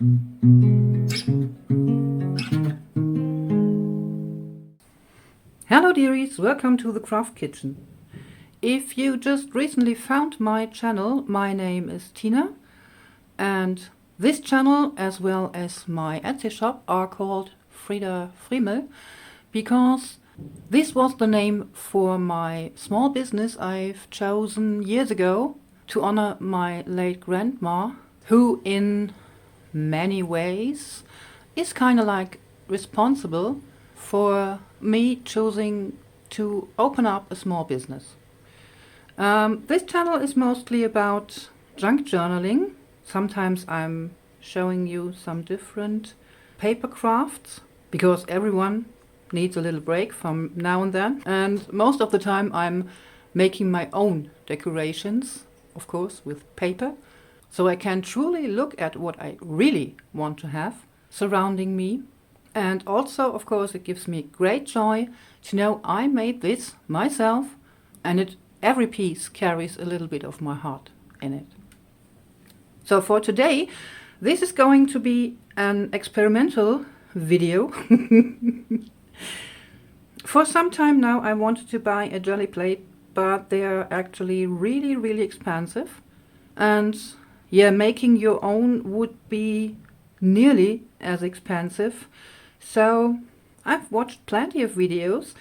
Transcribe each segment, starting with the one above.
Hello dearies, welcome to the Craft Kitchen. If you just recently found my channel, my name is Tina, and this channel as well as my Etsy shop are called FriedaFriemel because this was the name for my small business I've chosen years ago to honor my late grandma, who in many ways is kind of like responsible for me choosing to open up a small business. This channel is mostly about junk journaling. Sometimes I'm showing you some different paper crafts because everyone needs a little break from now and then. And most of the time I'm making my own decorations, of course, with paper. So I can truly look at what I really want to have surrounding me. And also, of course, it gives me great joy to know I made this myself, and every piece carries a little bit of my heart in it. So for today, this is going to be an experimental video. For some time now I wanted to buy a Gelli Plate, but they are actually really, really expensive. And yeah, making your own would be nearly as expensive. So I've watched plenty of videos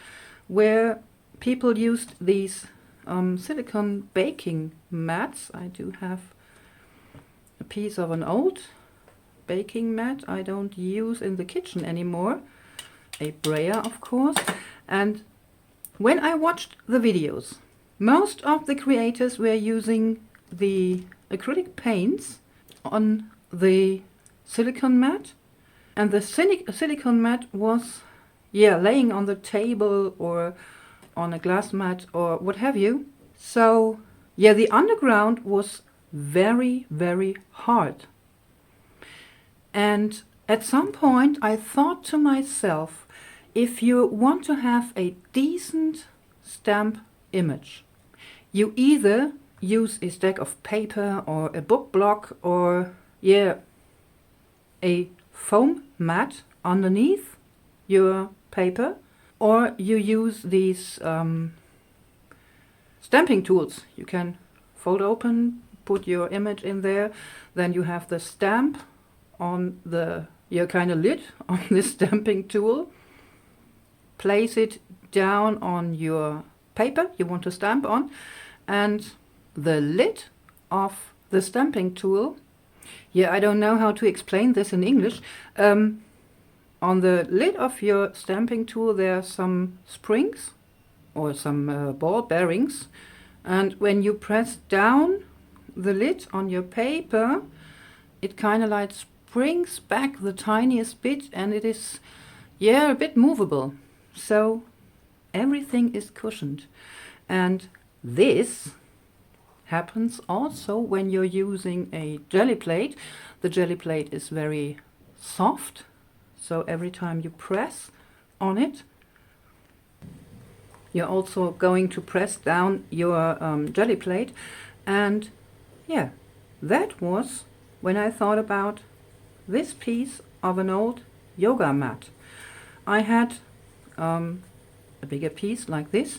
where people used these silicone baking mats. I do have a piece of an old baking mat I don't use in the kitchen anymore. A brayer, of course. And when I watched the videos, most of the creators were using the acrylic paints on the silicone mat. And the silicone mat was, laying on the table or on a glass mat or what have you. So, the underground was very, very hard. And at some point I thought to myself, if you want to have a decent stamp image, you either use a stack of paper or a book block or, a foam mat underneath your paper, or you use these stamping tools. You can fold open, put your image in there, then you have the stamp on the kind of lid on this stamping tool. Place it down on your paper you want to stamp on, and the lid of the stamping tool, I don't know how to explain this in English. On the lid of your stamping tool there are some springs or some ball bearings, and when you press down the lid on your paper, it kind of like springs back the tiniest bit, and it is a bit movable. So everything is cushioned. And this happens also when you're using a Gelli Plate. The Gelli Plate is very soft, so every time you press on it, you're also going to press down your Gelli Plate. And that was when I thought about this piece of an old yoga mat. I had a bigger piece like this.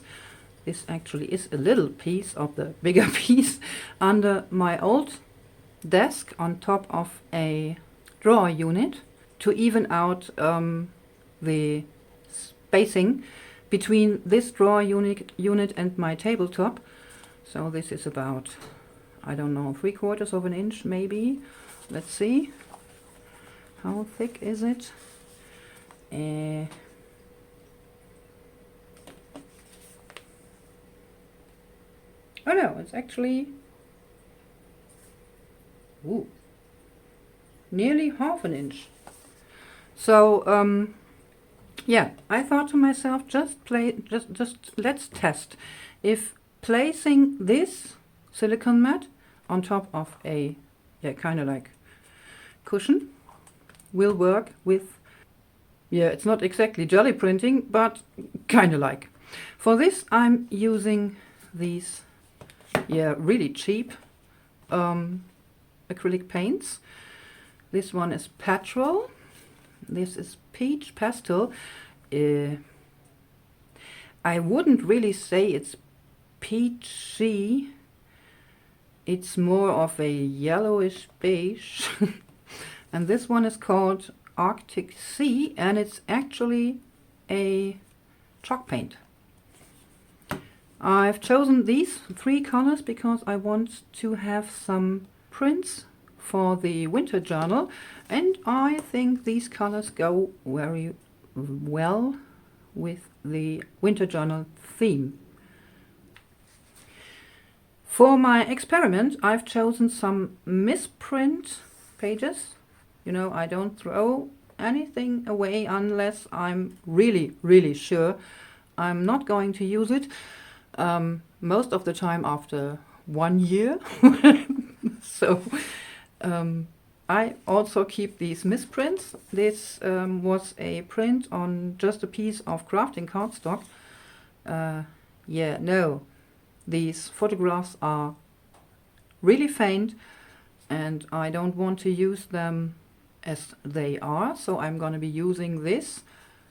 This actually is a little piece of the bigger piece under my old desk on top of a drawer unit to even out the spacing between this drawer unit and my tabletop. So this is about, I don't know, 3/4 of an inch maybe. Let's see. How thick is it? Oh no, it's actually nearly 1/2 an inch. So I thought to myself, just let's test if placing this silicone mat on top of a kind of like cushion will work with, it's not exactly jelly printing, but kind of like. For this I'm using these really cheap acrylic paints. This one is Petrol. This is Peach Pastel. I wouldn't really say it's peachy. It's more of a yellowish beige. And this one is called Arctic Sea, and it's actually a chalk paint. I've chosen these 3 colors because I want to have some prints for the winter journal, and I think these colors go very well with the winter journal theme. For my experiment, I've chosen some misprint pages. You know, I don't throw anything away unless I'm really sure I'm not going to use it. Most of the time after 1 year. So I also keep these misprints. This was a print on just a piece of crafting cardstock. Yeah, no, these photographs are really faint and I don't want to use them as they are, so I'm going to be using this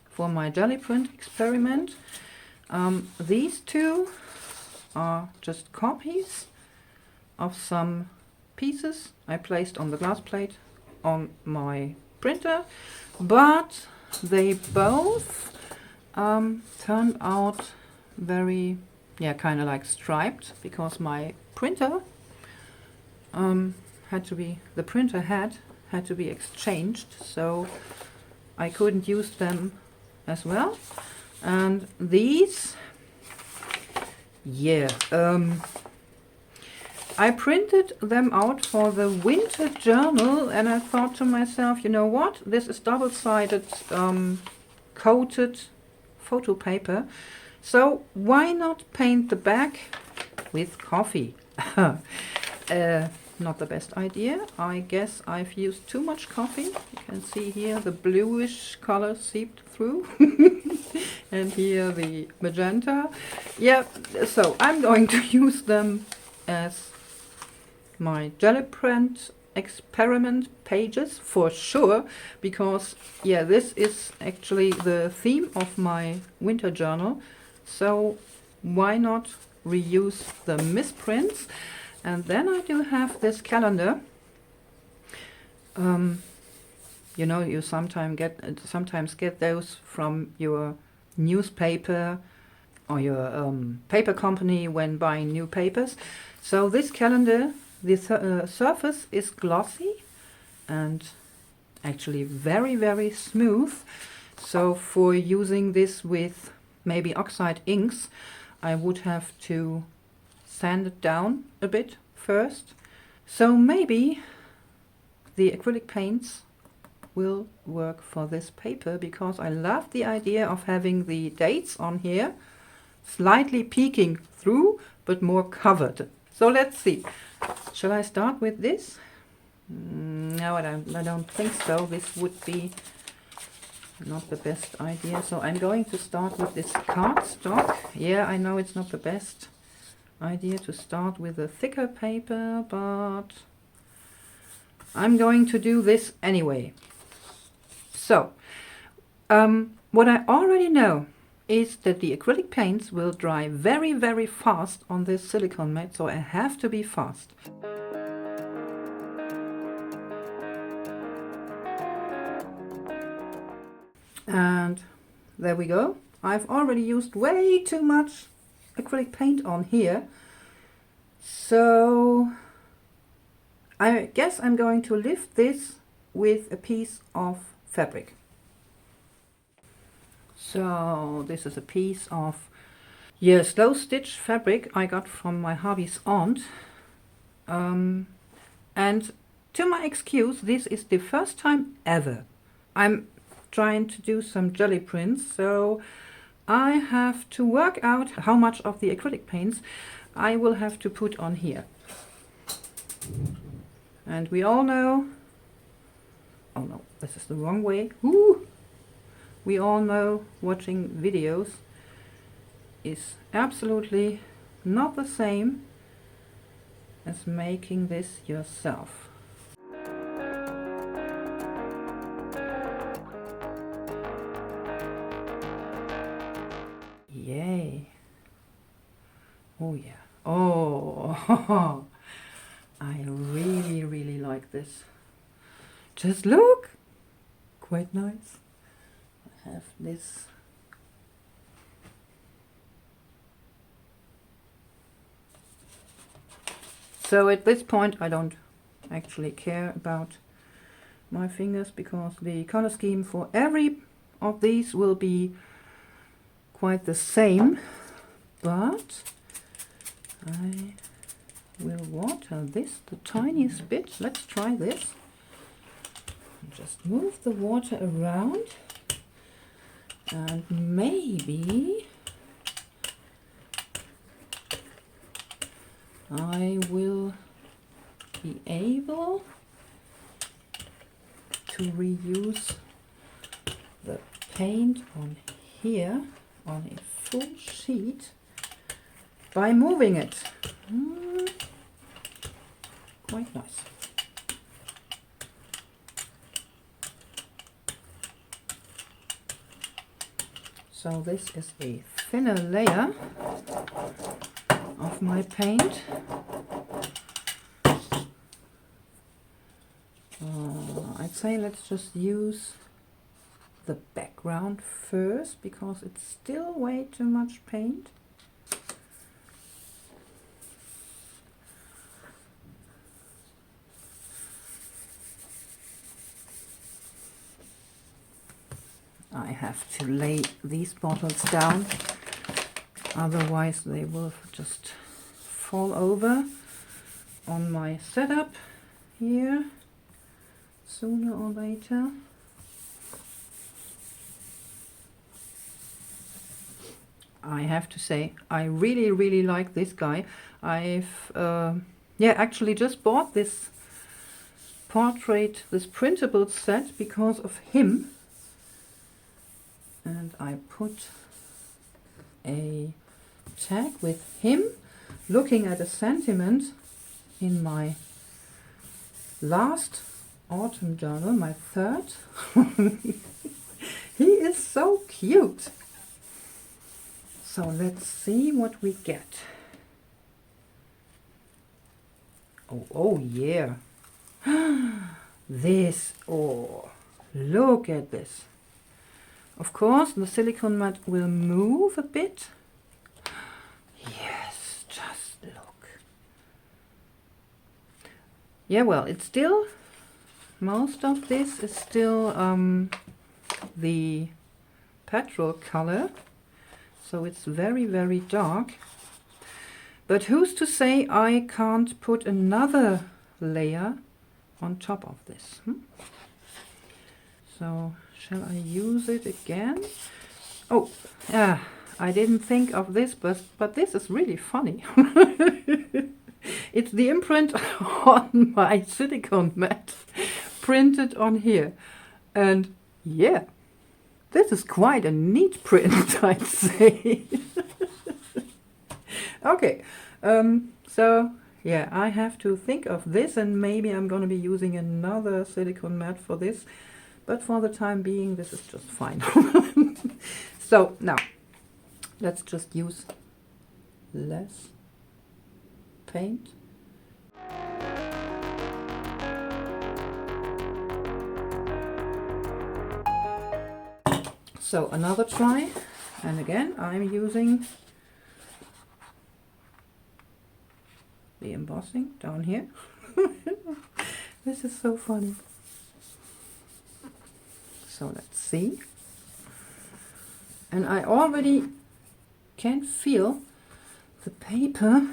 for my jelly print experiment. These 2 are just copies of some pieces I placed on the glass plate on my printer, but they both turned out very, yeah, kind of like striped, because my printer the printer head had to be exchanged, so I couldn't use them as well. And these, yeah, I printed them out for the winter journal, and I thought to myself, you know what, this is double-sided coated photo paper, so why not paint the back with coffee? Not the best idea. I guess I've used too much coffee. You can see here the bluish color seeped through. And here the magenta. Yeah, so I'm going to use them as my jelly print experiment pages for sure, because yeah, this is actually the theme of my winter journal, so why not reuse the misprints? And then I do have this calendar. You know, you sometimes get those from your newspaper or your paper company when buying new papers. So this calendar, the surface is glossy and actually very smooth. So for using this with maybe oxide inks, I would have to sand it down a bit first. So maybe the acrylic paints will work for this paper, because I love the idea of having the dates on here slightly peeking through but more covered. So let's see. Shall I start with this? No, I don't think so. This would be not the best idea. So I'm going to start with this cardstock. Yeah, I know it's not the best idea to start with a thicker paper, but I'm going to do this anyway. So, what I already know is that the acrylic paints will dry very fast on this silicone mat, so I have to be fast. And there we go. I've already used way too much acrylic paint on here, so I guess I'm going to lift this with a piece of fabric. So this is a piece of slow stitch fabric I got from my hubby's aunt, and to my excuse, this is the first time ever I'm trying to do some jelly prints, so I have to work out how much of the acrylic paints I will have to put on here. And we all know, oh no, this is the wrong way. Woo! We all know watching videos is absolutely not the same as making this yourself. Oh yeah. Oh, I really, really like this. Just look! Quite nice. I have this. So at this point I don't actually care about my fingers, because the color scheme for every of these will be quite the same, but I will water this the tiniest bit. Let's try this. Just move the water around, and maybe I will be able to reuse the paint on here on a full sheet by moving it. Quite nice. So this is a thinner layer of my paint. I'd say let's just use the background first, because it's still way too much paint. I have to lay these bottles down, otherwise they will just fall over on my setup here sooner or later. I have to say, I really, really like this guy. I've actually just bought this portrait, this printable set, because of him. And I put a tag with him looking at a sentiment in my last autumn journal, my third. He is so cute. So let's see what we get. Oh yeah. This, oh, look at this. Of course, the silicone mat will move a bit. Yes, just look. Yeah, well, it's still, most of this is still the petrol color. So it's very, very dark. But who's to say I can't put another layer on top of this? So shall I use it again? Oh, yeah, I didn't think of this, but this is really funny. It's the imprint on my silicone mat, printed on here. And yeah, this is quite a neat print, I'd say. Okay, so yeah, I have to think of this, and maybe I'm going to be using another silicone mat for this. But for the time being, this is just fine. So now, let's just use less paint. So another try, and again I'm using the embossing down here. This is so funny. So let's see. And I already can feel the paper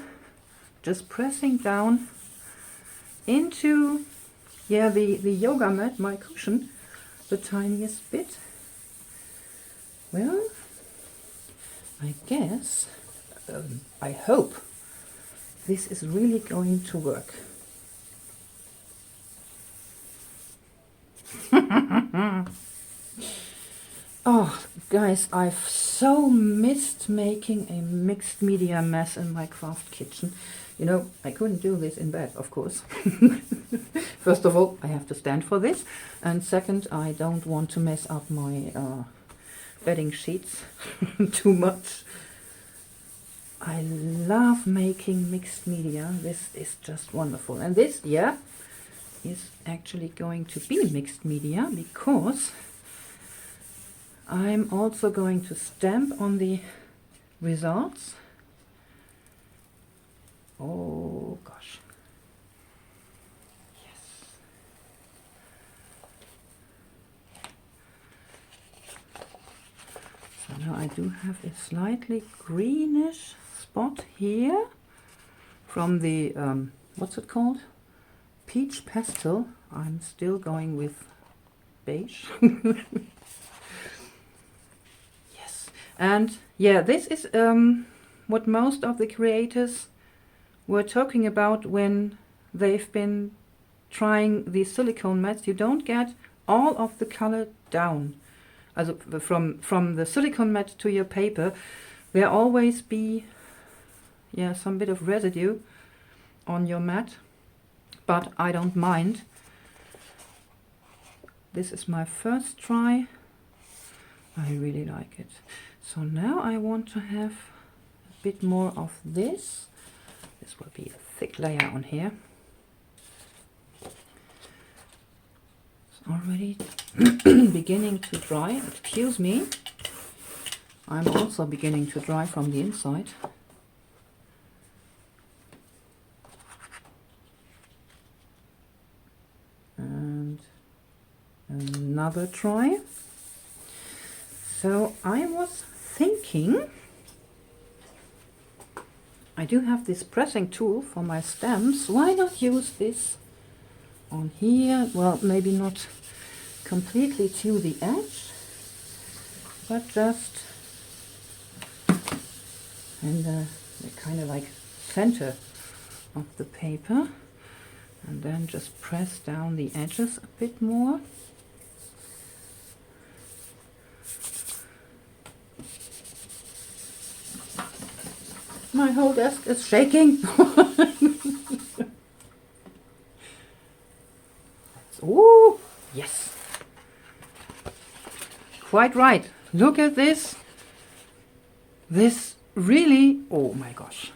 just pressing down into, yeah, the yoga mat, my cushion, the tiniest bit. Well, I guess, I hope this is really going to work. Oh, guys, I've so missed making a mixed media mess in my craft kitchen. You know, I couldn't do this in bed, of course. First of all, I have to stand for this. And second, I don't want to mess up my bedding sheets too much. I love making mixed media. This is just wonderful. And this, yeah, is actually going to be mixed media because I'm also going to stamp on the results. Oh gosh. Yes. So now I do have a slightly greenish spot here from the, what's it called? Peach pastel. I'm still going with beige. Yes. And yeah, this is what most of the creators were talking about when they've been trying these silicone mats. You don't get all of the color down. Also from the silicone mat to your paper, there always be, yeah, some bit of residue on your mat, but I don't mind. This is my first try. I really like it. So now I want to have a bit more of this. This will be a thick layer on here. It's already beginning to dry. Excuse me. I'm also beginning to dry from the inside. And another try. So I was thinking, I do have this pressing tool for my stamps. Why not use this on here? Well, maybe not completely to the edge, but just in the kind of like center of the paper, and then just press down the edges a bit more. My whole desk is shaking. Oh, yes. Quite right. Look at this. This really, oh my gosh.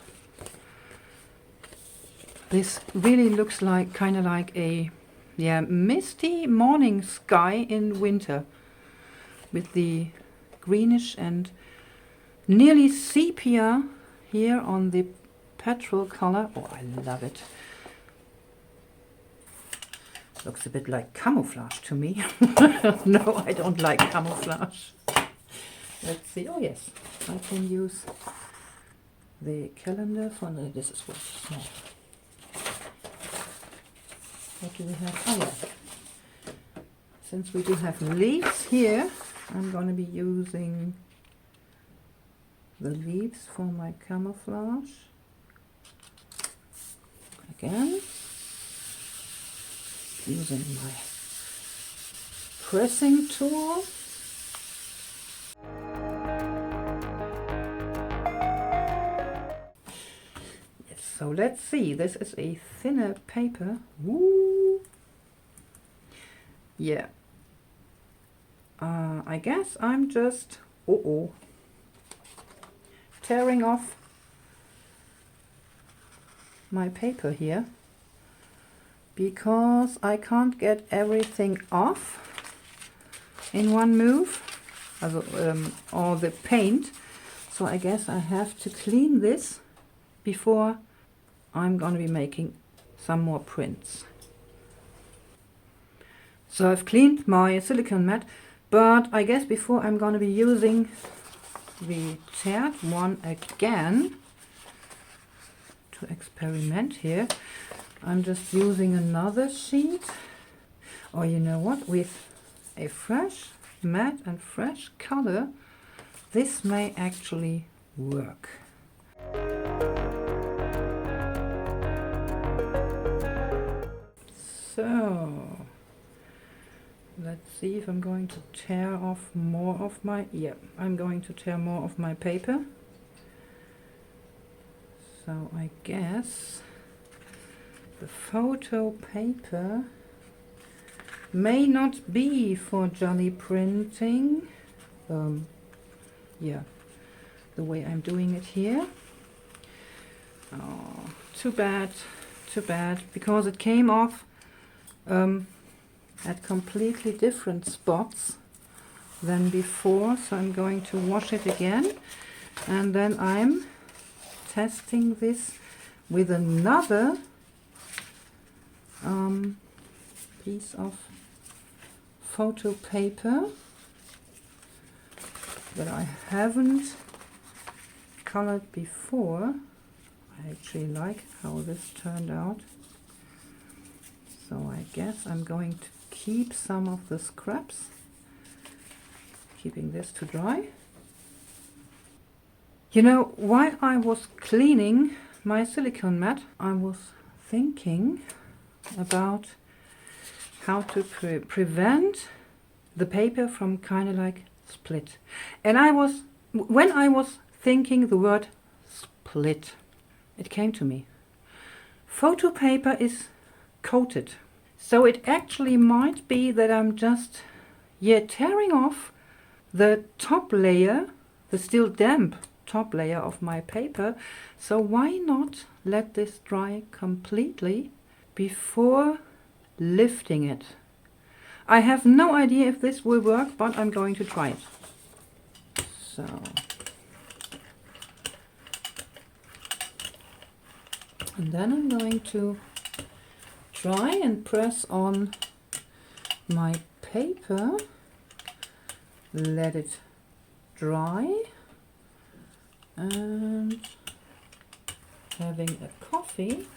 This really looks like kind of like a, yeah, misty morning sky in winter with the greenish and nearly sepia here on the petrol color. Oh, I love it. Looks a bit like camouflage to me. No, I don't like camouflage. Let's see. Oh yes, I can use the calendar for the, this is what small. What do we have? Oh yeah. Since we do have leaves here, I'm going to be using the leaves for my camouflage. Again, using my pressing tool. Yes, so let's see. This is a thinner paper. Woo! Yeah. I guess I'm just tearing off my paper here because I can't get everything off in one move, or the paint. So I guess I have to clean this before I'm going to be making some more prints. So I've cleaned my silicone mat, but I guess before I'm going to be using the teared one again to experiment here, I'm just using another sheet, or you know what, with a fresh matte and fresh color, this may actually work. So let's see if I'm going to tear off more of my, yeah, I'm going to tear more of my paper. So I guess the photo paper may not be for Gelli printing. Yeah, the way I'm doing it here. Oh, too bad, because it came off at completely different spots than before. So I'm going to wash it again, and then I'm testing this with another piece of photo paper that I haven't colored before. I actually like how this turned out. So I guess I'm going to keep some of the scraps, keeping this to dry. You know, while I was cleaning my silicone mat, I was thinking about how to prevent the paper from kind of like split. And when I was thinking the word split, it came to me. Photo paper is coated. So it actually might be that I'm just tearing off the top layer, the still damp top layer of my paper. So why not let this dry completely before lifting it? I have no idea if this will work, but I'm going to try it. So and then I'm going to try and press on my paper, let it dry, and having a coffee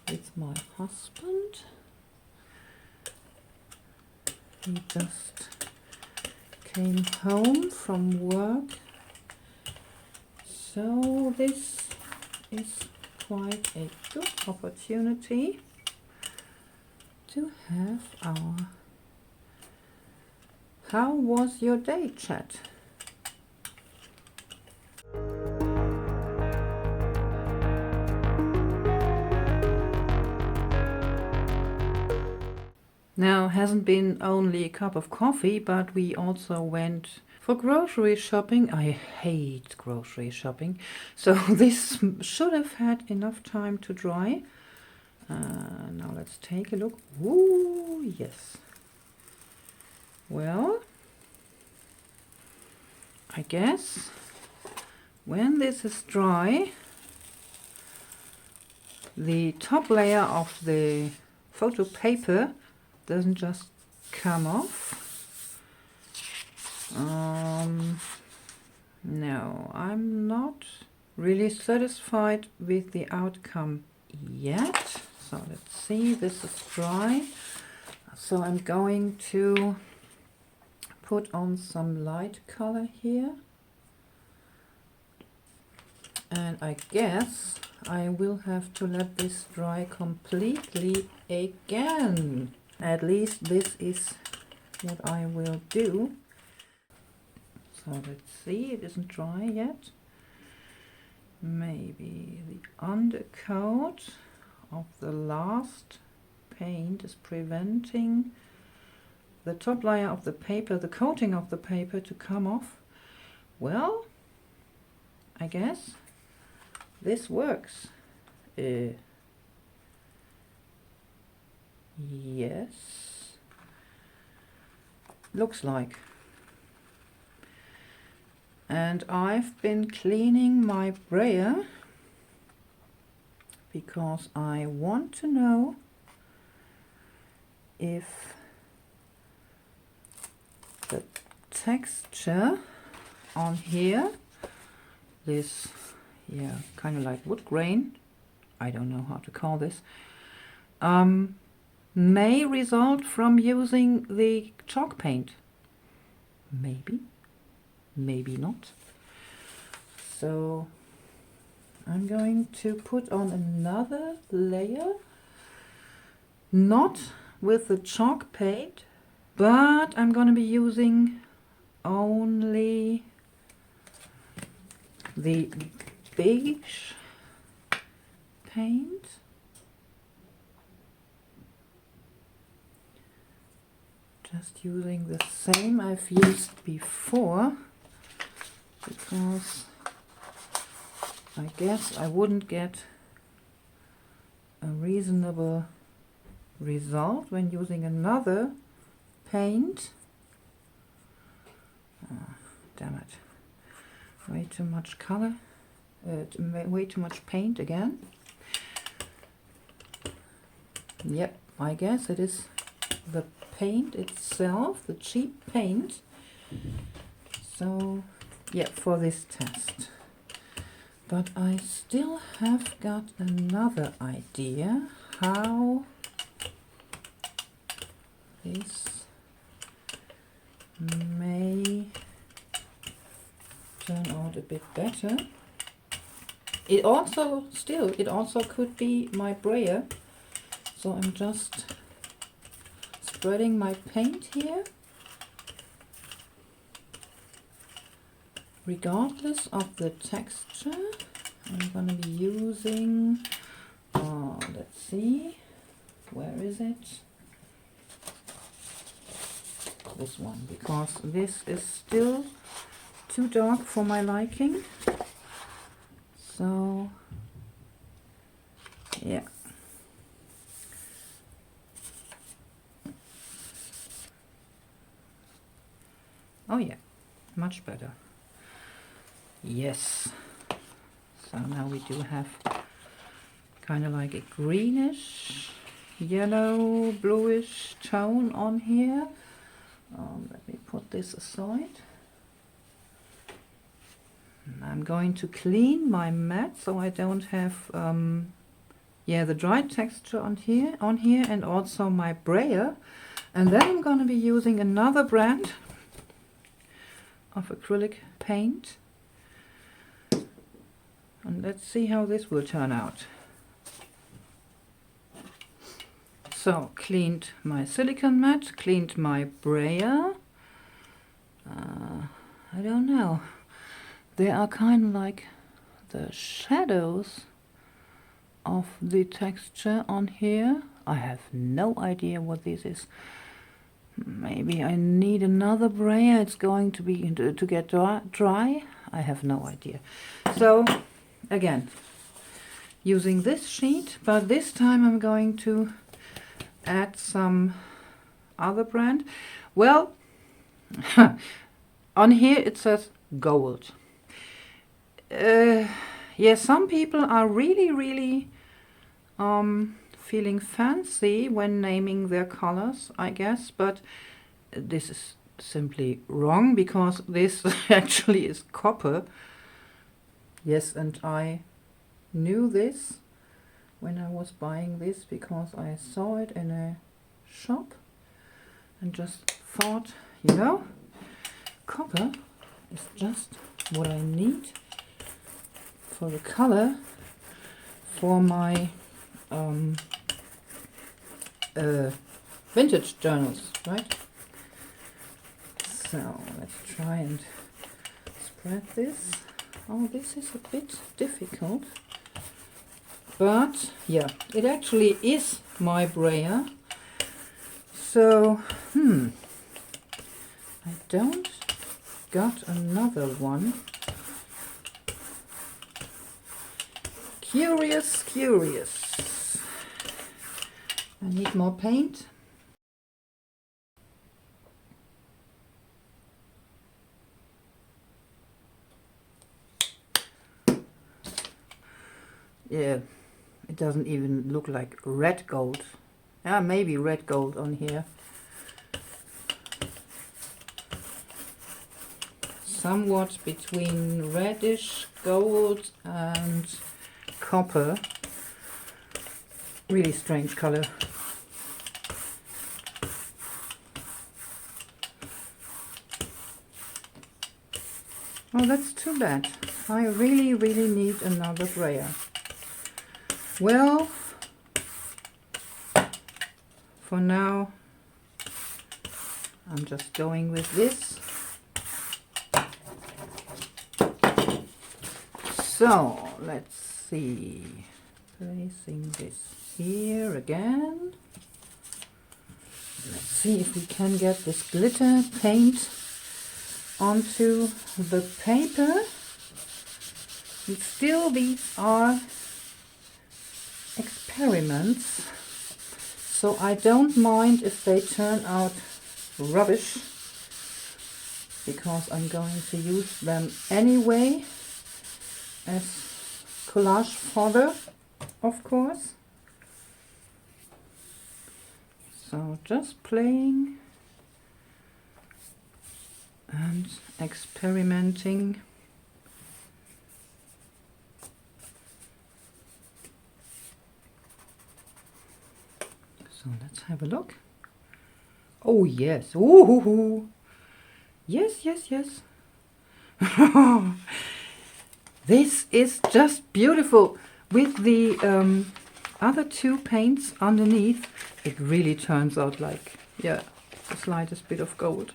with my husband. He just came home from work, so this is quite a good opportunity to have our "How was your day?" chat. Now, hasn't been only a cup of coffee, but we also went for grocery shopping. I hate grocery shopping, so this should have had enough time to dry. Now let's take a look. Ooh, yes. Well, I guess when this is dry, the top layer of the photo paper doesn't just come off. No, I'm not really satisfied with the outcome yet. So let's see, this is dry. So I'm going to put on some light color here. And I guess I will have to let this dry completely again. At least this is what I will do. So let's see, it isn't dry yet. Maybe the undercoat of the last paint is preventing the top layer of the paper, the coating of the paper, to come off. Well, I guess this works. Yes, looks like. And I've been cleaning my brayer because I want to know if the texture on here, this kind of like wood grain, I don't know how to call this, may result from using the chalk paint. Maybe, maybe not. So I'm going to put on another layer, not with the chalk paint, but I'm going to be using only the beige paint. Just using the same I've used before, because I guess I wouldn't get a reasonable result when using another paint. Damn it. Way too much color. Way too much paint again. Yep, I guess it is the paint itself, the cheap paint. So, yeah, for this test. But I still have got another idea how this may turn out a bit better. It also could be my brayer. So I'm just spreading my paint here. Regardless of the texture, I'm going to be using, let's see, where is it? This one, because this is still too dark for my liking. So, yeah. Oh yeah, much better. Yes. So now we do have kind of like a greenish, yellow, bluish tone on here. Let me put this aside. I'm going to clean my mat so I don't have the dry texture on here and also my brayer. And then I'm going to be using another brand of acrylic paint. And let's see how this will turn out. So, cleaned my silicone mat, cleaned my brayer. I don't know. They are kind of like the shadows of the texture on here. I have no idea what this is. Maybe I need another brayer. It's going to be to get dry. I have no idea. So again, using this sheet, but this time I'm going to add some other brand. Well, on here it says gold. Yeah, some people are really feeling fancy when naming their colors, I guess, but this is simply wrong because this actually is copper. Yes, and I knew this when I was buying this because I saw it in a shop and just thought, you know, copper is just what I need for the color for my vintage journals, right? So let's try and spread this. Oh, this is a bit difficult, but yeah, it actually is my brayer. So I don't got another one. Curious. I need more paint. Yeah, it doesn't even look like red gold. Yeah, maybe red gold on here. Somewhat between reddish gold and copper. Really strange color. Oh, that's too bad. I really need another brayer. Well, for now, I'm just going with this. So, let's see. Placing this here again. Let's see if we can get this glitter paint onto the paper. And still, these are experiments, so I don't mind if they turn out rubbish, because I'm going to use them anyway as collage fodder, of course. So just playing and experimenting. So let's have a look. Oh yes, ooh, yes, yes, yes. This is just beautiful. With the other two paints underneath, it really turns out like, yeah, the slightest bit of gold.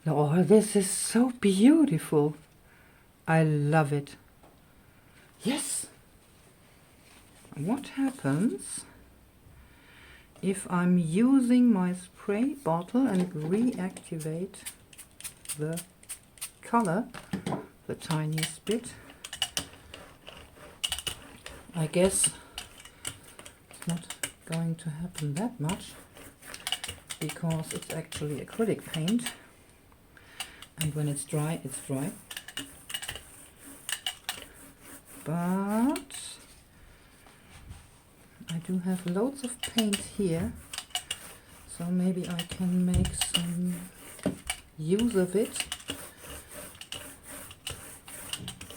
Oh, this is so beautiful. I love it. Yes. What happens if I'm using my spray bottle and reactivate the color the tiniest bit? I guess it's not going to happen that much, because it's actually acrylic paint, and when it's dry, it's dry. But I do have loads of paint here, so maybe I can make some use of it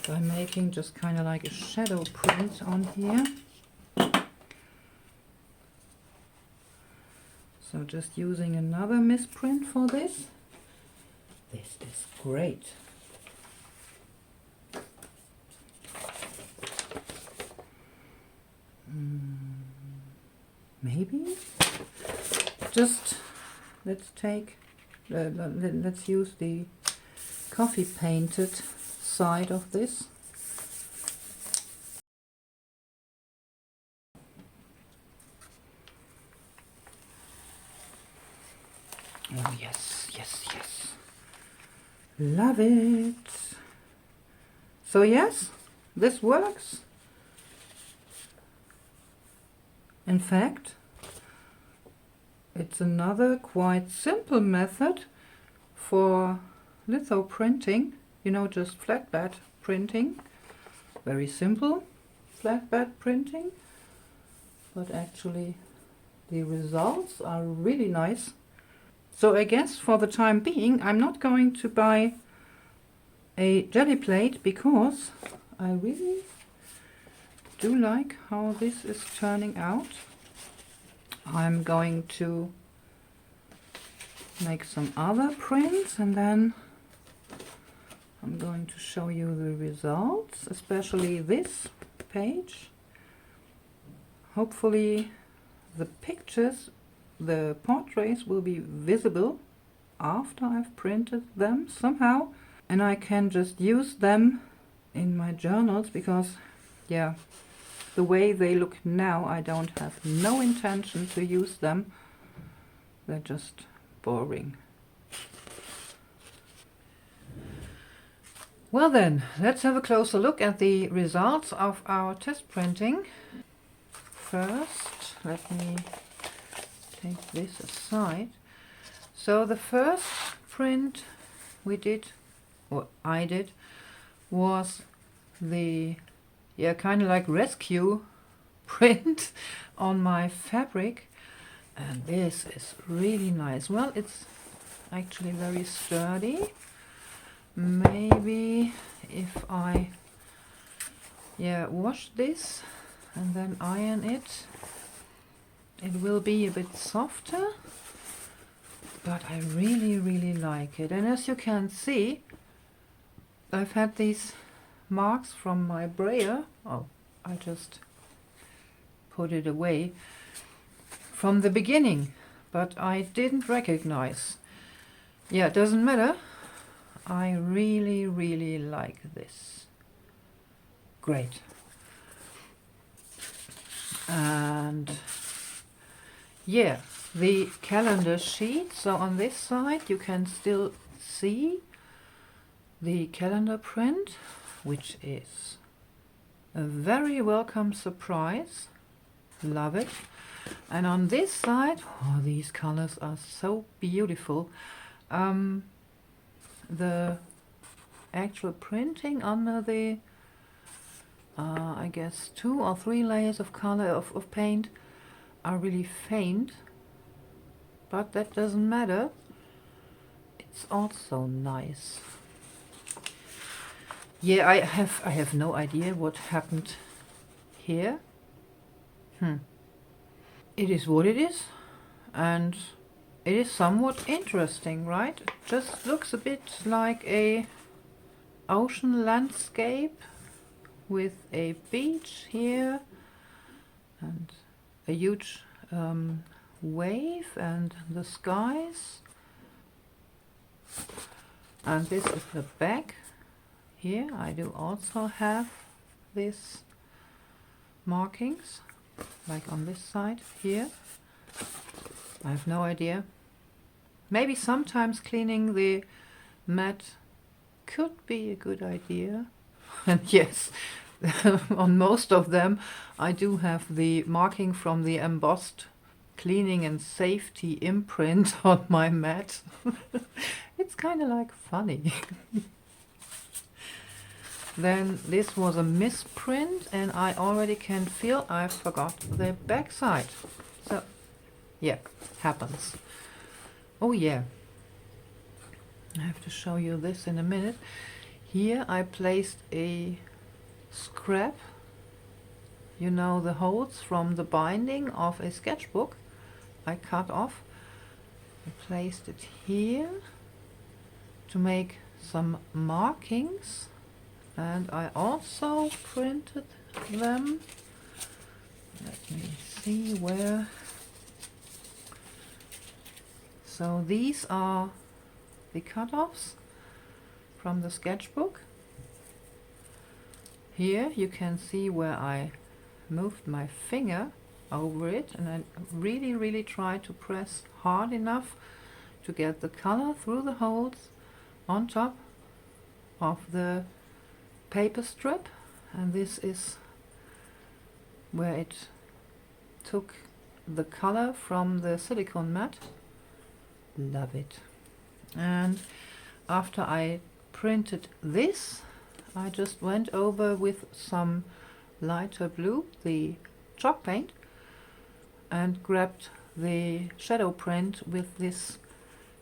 by making just kind of like a shadow print on here. So just using another misprint for this. This is great. Maybe just let's use the coffee painted side of this. Oh yes, yes, yes. Love it. So yes, this works. In fact, it's another quite simple method for litho printing, you know, just flatbed printing. Very simple flatbed printing, but actually the results are really nice. So I guess for the time being I'm not going to buy a Gelli Plate, because I really do like how this is turning out. I'm going to make some other prints, and then I'm going to show you the results, especially this page. Hopefully the pictures, the portraits, will be visible after I've printed them somehow, and I can just use them in my journals, because yeah, the way they look now, I don't have no intention to use them. They're just boring. Well then, let's have a closer look at the results of our test printing. First, let me take this aside. So the first print we did, or I did, was the kind of like rescue print on my fabric, and this is really nice. Well, it's actually very sturdy. Maybe if I wash this and then iron it, it will be a bit softer, but I really like it. And as you can see, I've had these marks from my brayer. Oh, I just put it away from the beginning, but I didn't recognize. Yeah, it doesn't matter. I really like this. Great. And yeah, the calendar sheet. So on this side you can still see the calendar print, which is A very welcome surprise. Love it. And on this side, oh, these colors are so beautiful. The actual printing under the I guess 2 or 3 layers of color of paint are really faint, but that doesn't matter. It's also nice. Yeah, I have no idea what happened here. It is what it is, and it is somewhat interesting, right? It just looks a bit like a ocean landscape with a beach here and a huge wave and the skies. And this is the back. Here I do also have these markings, like on this side here. I have no idea. Maybe sometimes cleaning the mat could be a good idea. And yes, on most of them I do have the marking from the embossed cleaning and safety imprint on my mat. It's kind of like funny. Then this was a misprint, and I already can feel I forgot the back side. So yeah, happens. Oh yeah, I have to show you this in a minute. Here I placed a scrap, you know, the holes from the binding of a sketchbook. I cut off. I placed it here to make some markings, and I also printed them. Let me see where. So these are the cut-offs from the sketchbook. Here you can see where I moved my finger over it, and I really try to press hard enough to get the color through the holes on top of the paper strip. And this is where it took the color from the silicone mat. Love it. And after I printed this, I just went over with some lighter blue, the chalk paint, and grabbed the shadow print with this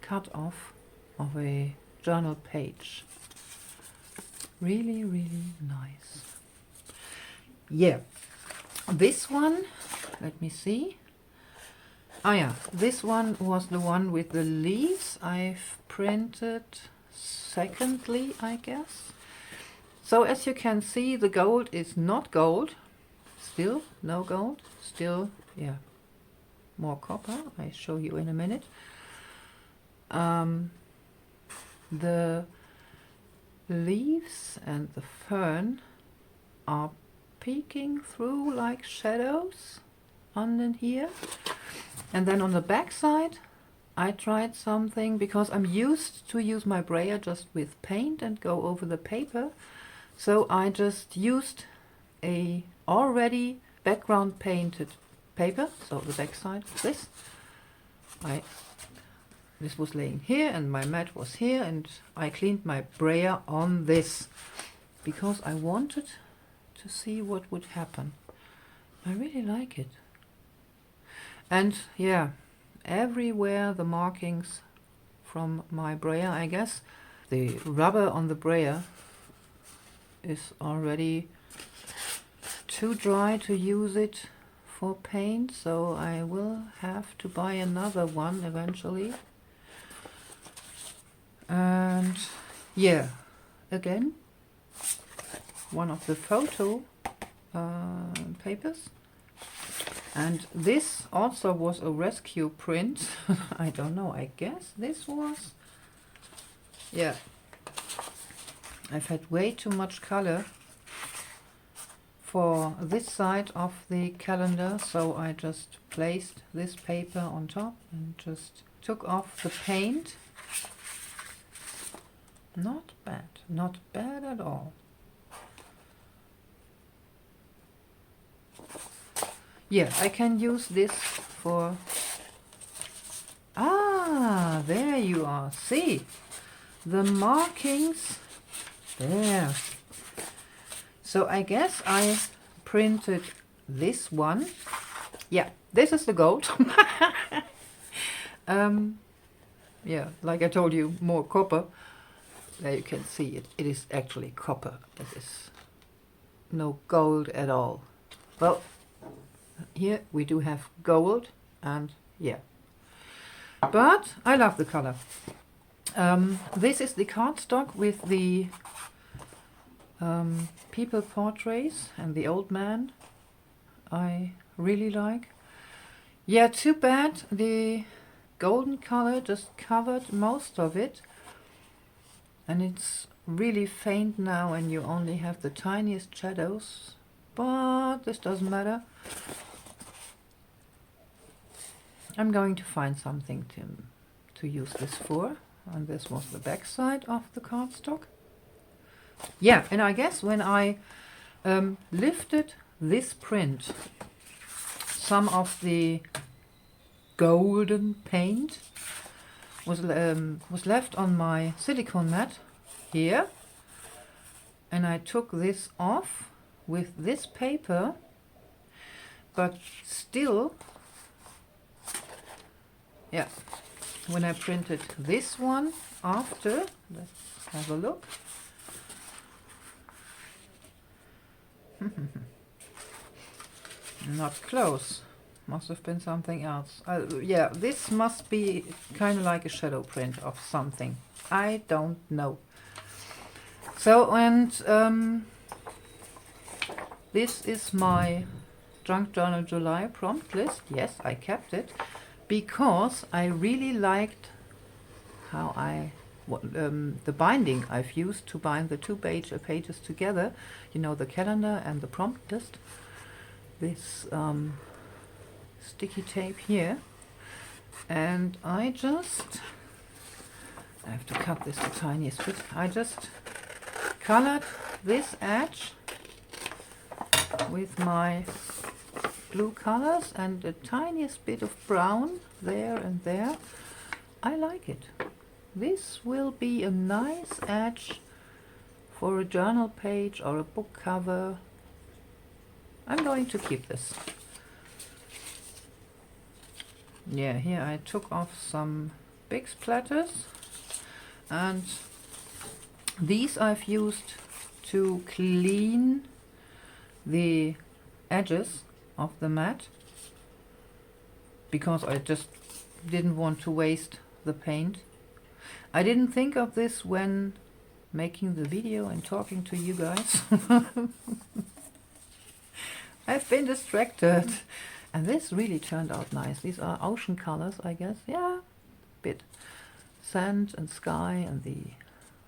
cut off of a journal page. Really nice. Yeah, this one, let me see. Oh yeah, this one was the one with the leaves. I've printed secondly, I guess. So as you can see, the gold is not gold. Still no gold. Still, yeah, more copper. I show you in a minute. The leaves and the fern are peeking through like shadows under here. And then on the back side I tried something, because I'm used to use my brayer just with paint and go over the paper. So I just used a already background painted paper. So the back side of this. This was laying here and my mat was here, and I cleaned my brayer on this because I wanted to see what would happen. I really like it. And yeah, everywhere the markings from my brayer, I guess. The rubber on the brayer is already too dry to use it for paint, so I will have to buy another one eventually. And yeah, again, one of the photo papers. And this also was a rescue print. I don't know, I guess this was, yeah. I've had way too much color for this side of the calendar, so I just placed this paper on top and just took off the paint. Not bad at all. yeah, I can use this for... Ah, there you are. See, the markings there. So I guess I printed this one. Yeah, this is the gold. Yeah, like I told you, more copper. There you can see it. It is actually copper. It is no gold at all. Well, here we do have gold, and yeah. But I love the color. This is the cardstock with the people portraits and the old man. I really like. Yeah, too bad the golden color just covered most of it, and it's really faint now and you only have the tiniest shadows, but this doesn't matter. I'm going to find something to use this for, and this was the back side of the cardstock. Yeah, and I guess when I lifted this print, some of the golden paint was left on my silicone mat here, and I took this off with this paper, but still, yeah, when I printed this one after, let's have a look. Not close. Must have been something else. Yeah, this must be kind of like a shadow print of something. I don't know. So, and this is my Junk Journal July prompt list. Yes, I kept it because I really liked how the binding I've used to bind the two pages together. You know, the calendar and the prompt list. This sticky tape here, and I have to cut this the tiniest bit. I just colored this edge with my blue colors and the tiniest bit of brown there and there. I like it. This will be a nice edge for a journal page or a book cover. I'm going to keep this. Yeah, here I took off some big splatters, and these I've used to clean the edges of the mat because I just didn't want to waste the paint. I didn't think of this when making the video and talking to you guys. I've been distracted. And this really turned out nice. These are ocean colors, I guess. Yeah, bit sand and sky and the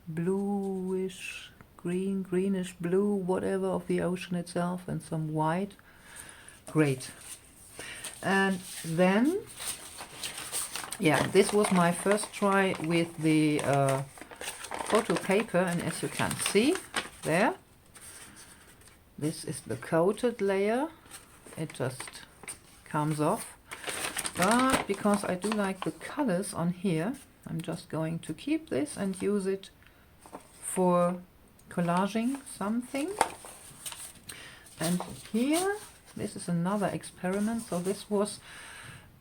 bluish, greenish blue, whatever of the ocean itself, and some white. Great. And then, yeah, this was my first try with the photo paper, and as you can see there, this is the coated layer. It just comes off, but because I do like the colors on here, I'm just going to keep this and use it for collaging something. And here, this is another experiment. So this was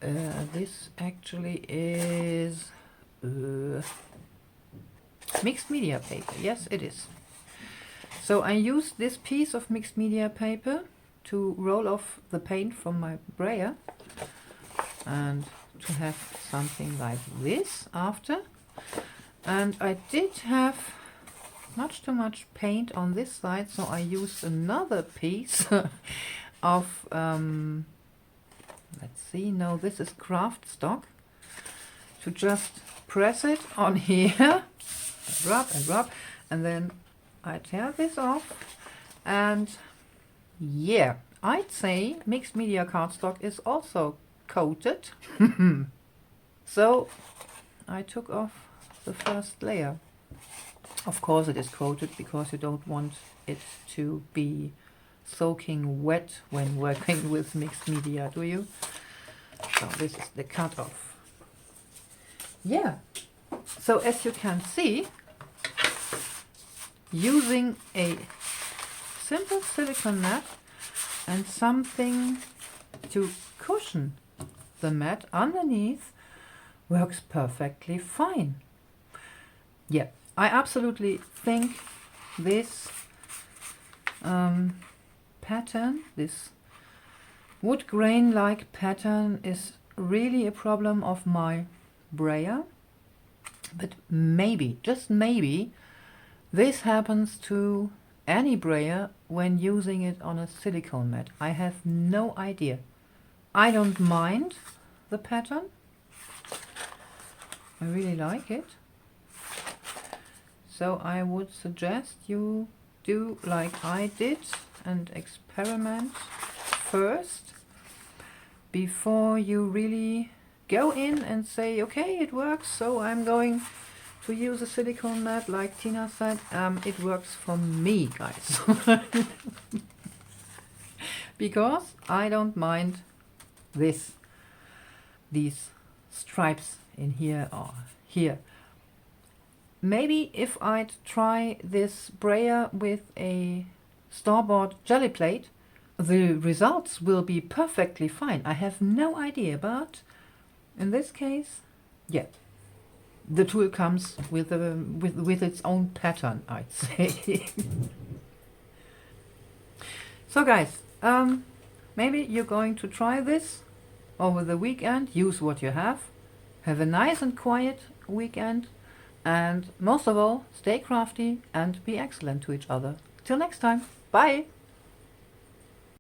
this actually is mixed media paper. Yes, it is. So I used this piece of mixed media paper to roll off the paint from my brayer and to have something like this after. And I did have much too much paint on this side, so I used another piece of let's see, no, this is craft stock, to just press it on here, rub, and then I tear this off. And yeah, I'd say mixed media cardstock is also coated. So I took off the first layer. Of course it is coated because you don't want it to be soaking wet when working with mixed media, do you? So this is the cutoff. Yeah, so as you can see, using a simple silicone mat and something to cushion the mat underneath works perfectly fine. Yeah, I absolutely think this pattern, this wood grain like pattern, is really a problem of my brayer, but maybe, just maybe, this happens to any brayer when using it on a silicone mat. I have no idea. I don't mind the pattern. I really like it. So I would suggest you do like I did and experiment first before you really go in and say, okay, it works, so I'm going to use a silicone mat like Tina said. It works for me, guys. Because I don't mind these stripes in here or here. Maybe if I'd try this brayer with a store-bought Gelli Plate, the results will be perfectly fine. I have no idea, but in this case, yeah, the tool comes with its own pattern, I'd say. So guys, maybe you're going to try this over the weekend. Use what you have. Have a nice and quiet weekend. And most of all, stay crafty and be excellent to each other. Till next time. Bye!